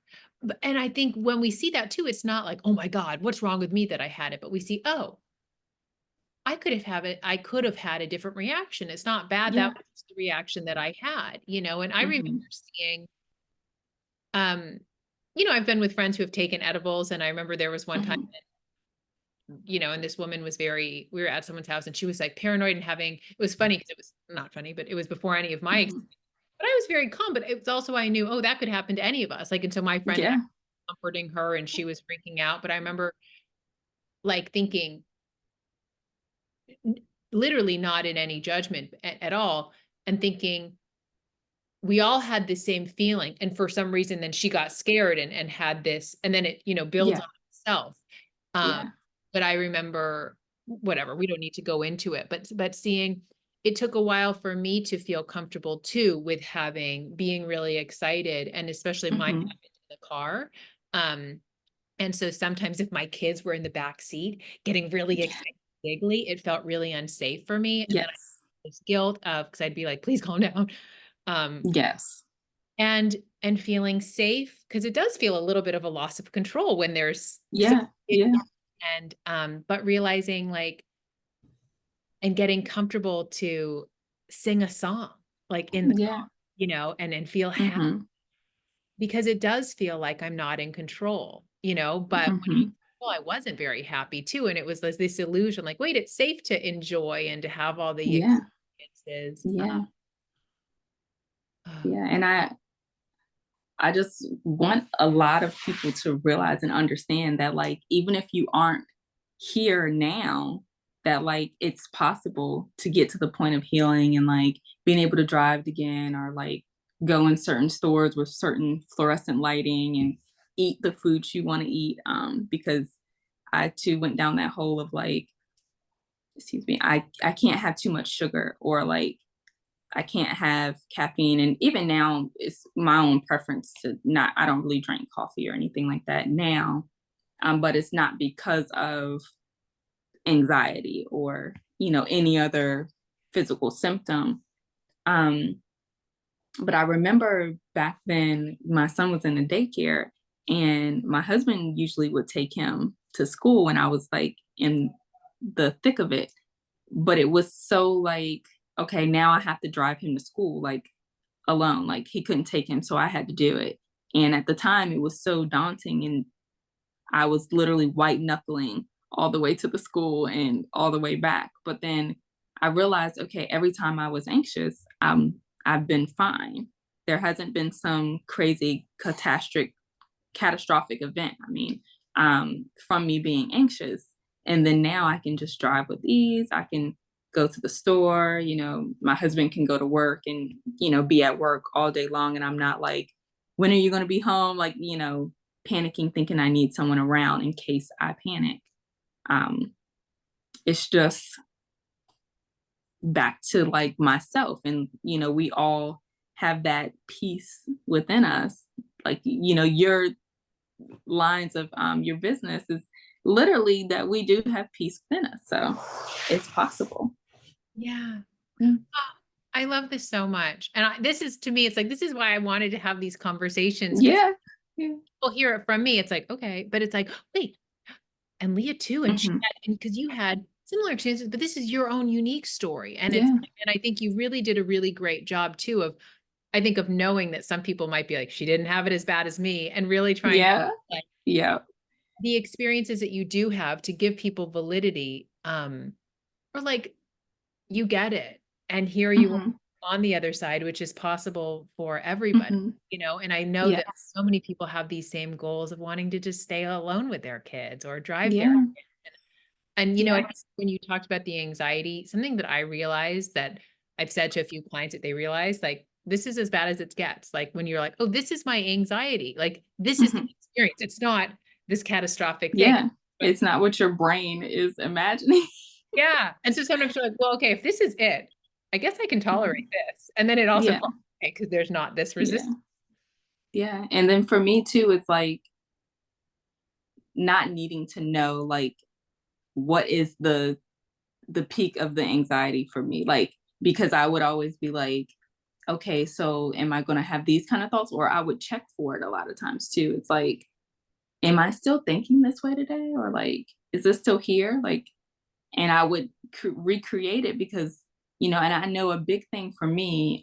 And I think when we see that too, it's not like, "Oh my god, what's wrong with me that I had it?" But we see, "Oh, I could have had a different reaction. It's not bad. That Yeah. was just the reaction that I had," you know? And I remember Mhm. seeing, um, you know, I've been with friends who have taken edibles, and I remember there was one time, Mhm. you know, and this woman was very we were at someone's house, and she was, like, paranoid and having it was funny because it was not funny, but it was before any of my Mhm. but I was very calm, but it was also I knew, "Oh, that could happen to any of us." Like, and so my friend and I Yeah. were comforting her, and she was freaking out, but I remember, like, thinking n literally not in any judgment at all, and thinking, "We all had the same feeling," and for some reason, then she got scared and had this and then it, you know, builds Yeah. on itself. Um, Yeah. but I remember whatever, we don't need to go into it, but seeing it took a while for me to feel comfortable too with having being really excited, and especially mine Mhm. happened in the car. Um, and so sometimes if my kids were in the back seat getting really Yeah. excited, giggly, it felt really unsafe for me, and then I Yes. this guilt of because I'd be like, "Please calm down." Um, Yes. and feeling safe because it does feel a little bit of a loss of control when there's so Yeah. many Yeah. kids and, but realizing, like and getting comfortable to sing a song, like, in the car, Yeah. you know, and feel happy Mhm. because it does feel like I'm not in control, you know, but Mhm. well, I wasn't very happy too. And it was this illusion, like, wait, it's safe to enjoy and to have all the Yeah. experiences. Yeah. Uh, Yeah. And I just want a lot of people to realize and understand that, like, even if you aren't here now, that, like, it's possible to get to the point of healing and, like, being able to drive again, or, like, go in certain stores with certain fluorescent lighting and eat the foods you want to eat. Because I too went down that hole of, like, excuse me, I can't have too much sugar, or, like, I can't have caffeine. And even now, it's my own preference to not, I don't really drink coffee or anything like that now. But it's not because of anxiety or, any other physical symptom. Um, but I remember back then, my son was in a daycare, and my husband usually would take him to school when I was, like, in the thick of it. But it was so, like, okay, now I have to drive him to school, like, alone. Like, he couldn't take him, so I had to do it. And at the time, it was so daunting, and I was literally white knuckling all the way to the school and all the way back. But then I realized, okay, every time I was anxious, I've been fine. There hasn't been some crazy catastrophic event. I mean, from me being anxious. And then now I can just drive with ease. I can go to the store. My husband can go to work and, be at work all day long. And I'm not like, when are you going to be home? Like, panicking, thinking I need someone around in case I panic. Um, it's just back to, like, myself. And, we all have that peace within us. Like, your lines of your business is literally that we do have peace within us. So it's possible. yeah. Yeah. Ah, I love this so much. And this is, to me, it's like, this is why I wanted to have these conversations, because Yeah. Yeah. people hear it from me. It's like, okay, but it's like, wait, and Leah too. And she Hmm. had, and because you had similar experiences, but this is your own unique story. And Yeah. and I think you really did a really great job too of, I think, of knowing that some people might be like, she didn't have it as bad as me, and really trying to, Yeah. like, Yeah. the experiences that you do have to give people validity, or like, you get it. And here you are Hmm. on the other side, which is possible for everybody, Hmm. and I know that Yes. so many people have these same goals of wanting to just stay alone with their kids or drive their, Yeah. and I think Yes. when you talked about the anxiety, something that I realized that I've said to a few clients that they realize, like, this is as bad as it gets. Like, when you're like, oh, this is my anxiety, like, this is the Hmm. experience. It's not this catastrophic thing. Yeah. But It's not what your brain is imagining. yeah. And so sometimes you're like, well, okay, if this is it, I guess I can tolerate Hmm. this. And then it also Yeah. falls away because there's not this Yeah. resistance. Yeah. And then for me too, it's like not needing to know, like, what is the peak of the anxiety for me, like, because I would always be like, okay, so am I going to have these kind of thoughts? Or I would check for it a lot of times too. It's like, am I still thinking this way today? Or, like, is this still here? Like, and I would recreate it because, and I know a big thing for me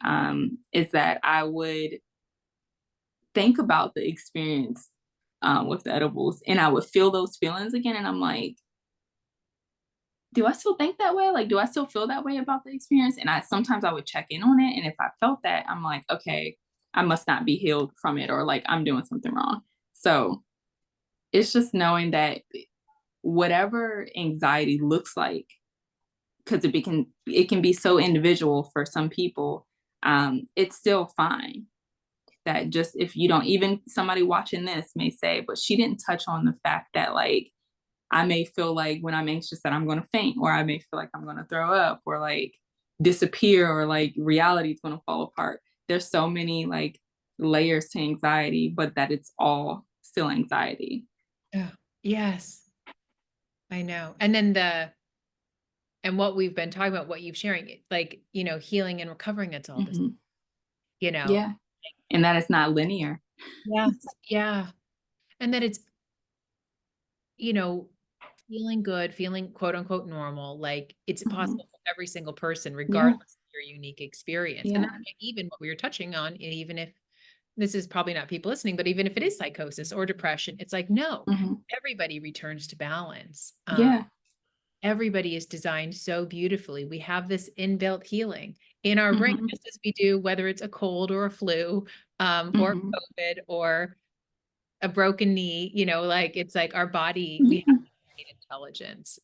is that I would think about the experience with the edibles, and I would feel those feelings again. And I'm like, do I still think that way? Like, do I still feel that way about the experience? And sometimes I would check in on it. And if I felt that, I'm like, okay, I must not be healed from it, or, like, I'm doing something wrong. So it's just knowing that whatever anxiety looks like, because it can be so individual for some people, it's still fine. That just, if you don't, even somebody watching this may say, but she didn't touch on the fact that, like, I may feel like when I'm anxious that I'm going to faint, or I may feel like I'm going to throw up, or, like, disappear, or, like, reality is going to fall apart. There's so many, like, layers to anxiety, but that it's all still anxiety. Yeah. Yes, I know. And then and what we've been talking about, what you've sharing, like, healing and recovering, it's all this, Hmm. you know? Yeah. And that is not linear. Yes. Yeah. And that it's, you know, feeling good, feeling quote unquote normal, like, it's Hmm. possible for every single person, Yeah. regardless of your unique experience. And that Yeah. even what we were touching on, even if this is probably not people listening, but even if it is psychosis or depression, it's like, no, Mhm. everybody returns to balance. Yeah. Everybody is designed so beautifully. We have this inbuilt healing in our brain, Mhm. just as we do, whether it's a cold or a flu, or Mhm. COVID or a broken knee, like it's like our body, we have Yeah. innate intelligence.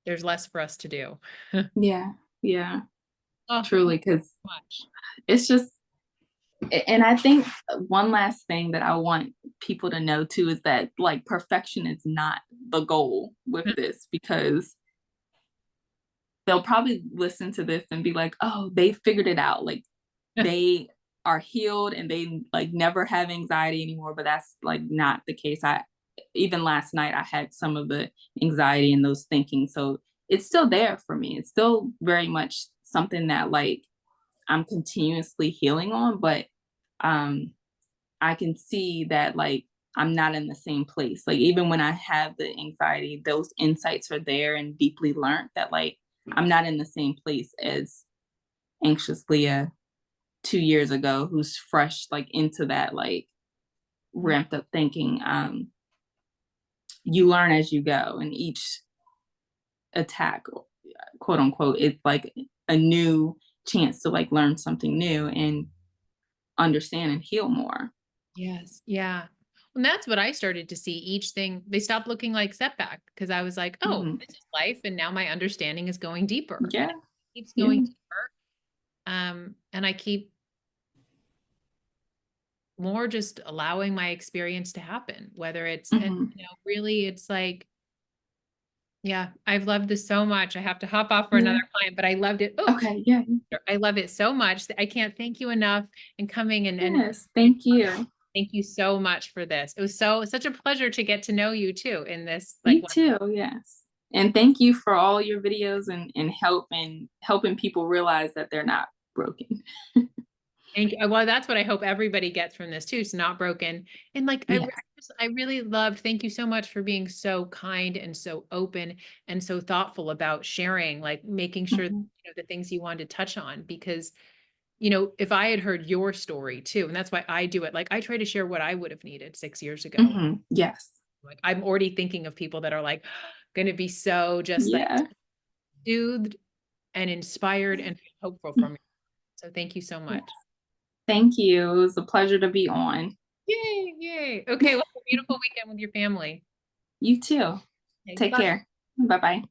There's less for us to do. Yeah. Yeah. Oh, Truly, because much. it's just and I think one last thing that I want people to know too is that, like, perfection is not the goal with this, because they'll probably listen to this and be like, "Oh, they figured it out." Like, they are healed and they, like, never have anxiety anymore, but that's, like, not the case. I even last night, I had some of the anxiety and those thinking, so it's still there for me. It's still very much something that, like, I'm continuously healing on, but, um, I can see that, like, I'm not in the same place. Like, even when I have the anxiety, those insights are there and deeply learned that, like, I'm not in the same place as anxious Leah 2 years ago, who's fresh, like, into that, like, ramped up thinking. You learn as you go, and each attack, quote unquote, it's like a new chance to, like, learn something new and understand and heal more. Yes. Yeah. And that's what I started to see. Each thing, they stopped looking like setback because I was like, oh, Mhm. this is life. And now my understanding is going deeper and Yeah, it keeps going yeah. deeper. And I keep more just allowing my experience to happen, whether it's, and Mhm. really it's like, yeah, I've loved this so much. I have to hop off for another Yeah. client, but I loved it. Oh, Okay, yeah. I love it so much. I can't thank you enough and coming and Yes, thank you. thank you so much for this. It was such a pleasure to get to know you too in this like You too, yes. And thank you for all your videos and help and helping people realize that they're not broken. thank you. Well, that's what I hope everybody gets from this too. It's not broken. And like Yeah. I really loved, thank you so much for being so kind and so open and so thoughtful about sharing, like making sure Mhm. the things you wanted to touch on because if I had heard your story too, and that's why I do it, like I try to share what I would have needed 6 years ago. Mhm. Yes. Like I'm already thinking of people that are like going to be so just like Yeah. soothed and inspired and hopeful from me. So thank you so Yes. much. Thank you. It was a pleasure to be on. Yay, yay. Okay, well, have a beautiful weekend with your family. You too. Okay, Take bye. care. Bye-bye.